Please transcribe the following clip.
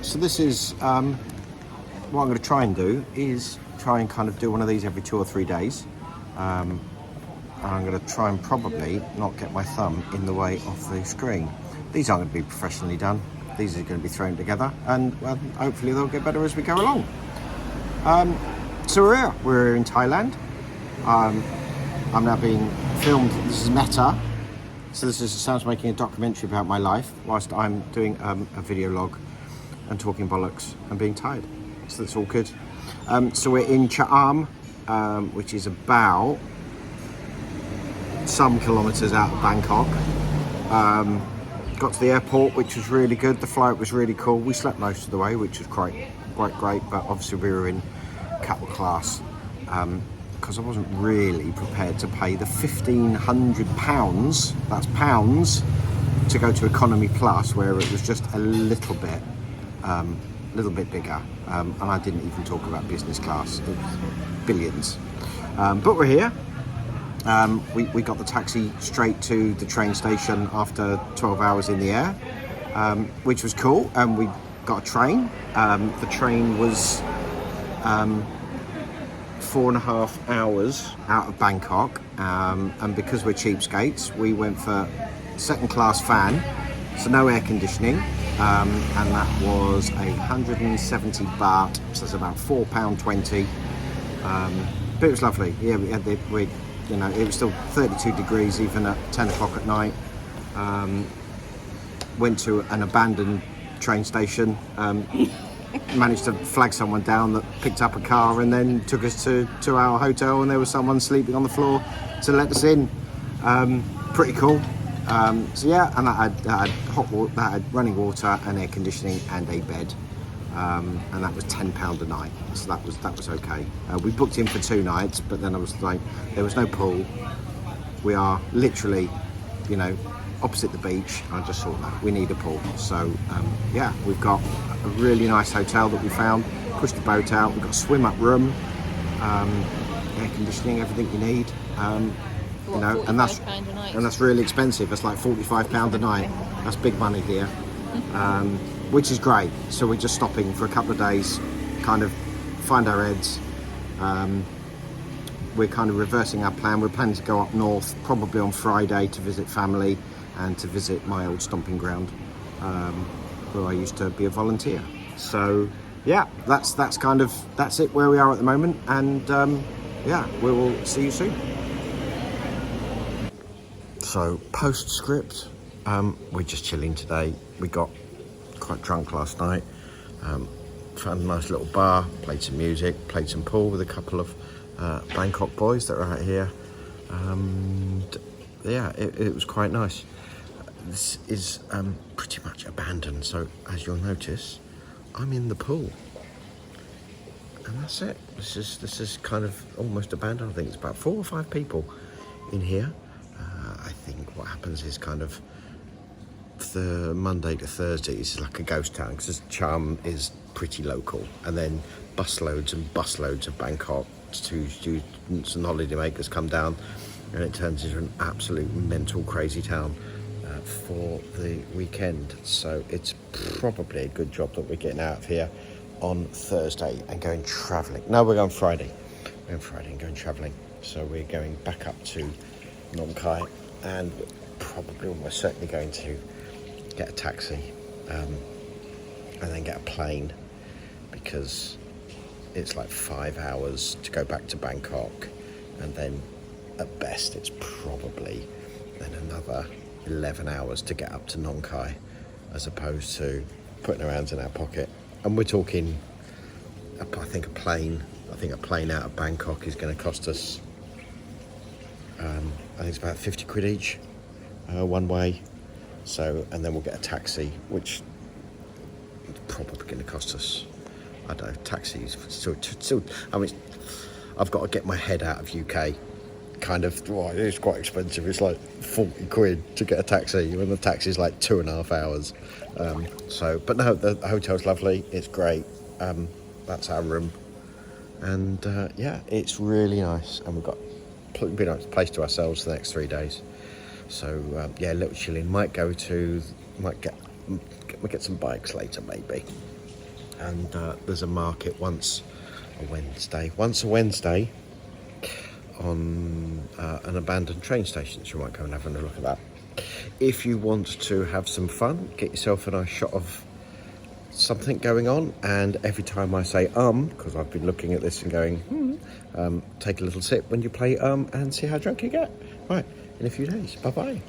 So this is what I'm going to try and do is try and kind of do one of these every 2 or 3 days. And I'm going to try and probably not get my thumb in the way of the screen. These aren't going to be professionally done. These are going to be thrown together, and hopefully they'll get better as we go along. So we're here. We're in Thailand. I'm now being filmed. This is Meta. So this sounds making a documentary about my life whilst I'm doing a video log and talking bollocks and being tired. So that's all good. So we're in Cham, which is about some kilometres out of Bangkok. Got to the airport, which was really good. The flight was really cool. We slept most of the way, which was quite great, but obviously we were in capital class because I wasn't really prepared to pay the £1,500, that's pounds, to go to economy plus, where it was just a little bit bigger, and I didn't even talk about business class. It was billions. But we're here. We got the taxi straight to the train station after 12 hours in the air, which was cool, and we got a train. The train was 4.5 hours out of Bangkok, and because we're cheapskates, we went for second class fan, so no air conditioning, and that was 170 baht, so that's about £4.20, but it was lovely. Yeah, it was still 32 degrees even at 10 o'clock at night. Went to an abandoned train station, managed to flag someone down that picked up a car and then took us to our hotel, and there was someone sleeping on the floor to let us in. Pretty cool. So yeah, and that had hot water, that had running water and air conditioning and a bed, and that was £10 a night, so that was okay. We booked in for 2 nights, but then I was like, there was no pool. We are literally, opposite the beach. I just thought, no, we need a pool. So yeah, we've got a really nice hotel that we found. Pushed the boat out. We've got a swim up room, air conditioning, everything you need. And that's really expensive. It's like £45 a night. That's big money here, which is great. So we're just stopping for a couple of days, kind of find our heads. We're kind of reversing our plan. We're planning to go up north probably on Friday to visit family and to visit my old stomping ground, where I used to be a volunteer. So yeah, that's it where we are at the moment, and yeah, we will see you soon. So postscript, we're just chilling today. We got quite drunk last night, found a nice little bar, played some music, played some pool with a couple of Bangkok boys that are out here. Yeah, it was quite nice. This is pretty much abandoned, so as you'll notice, I'm in the pool, and that's it. This is kind of almost abandoned. I think it's about 4 or 5 people in here. I think what happens is kind of the Monday to Thursday is like a ghost town, because Cham is pretty local, and then busloads and busloads of Bangkok students and holiday makers come down, and it turns into an absolute mental crazy town for the weekend. So it's probably a good job that we're getting out of here on Thursday and going travelling. No, we're going Friday. We're going Friday and going travelling. So we're going back up to Nong Khai, and we're probably almost certainly going to get a taxi and then get a plane, because it's like 5 hours to go back to Bangkok, and then at best it's probably then another 11 hours to get up to Nong Khai, as opposed to putting our hands in our pocket. And we're talking, I think a plane out of Bangkok is going to cost us, I think it's about 50 quid each, one way. So, and then we'll get a taxi, which is probably going to cost us, I don't know, taxis still, I mean, I've got to get my head out of UK. Kind of, it's quite expensive. It's like 40 quid to get a taxi when the taxi's like 2.5 hours. So, but no, the hotel's lovely. It's great. That's our room, and yeah, it's really nice. And we've got a nice place to ourselves for the next 3 days. So yeah, a little chilling. Might get some bikes later, maybe. and there's a market once a Wednesday on an abandoned train station, so you might go and have a look at that. If you want to have some fun, get yourself a nice shot of something going on, and every time I say because I've been looking at this and going take a little sip when you play and see how drunk you get. Right, in a few days. Bye bye.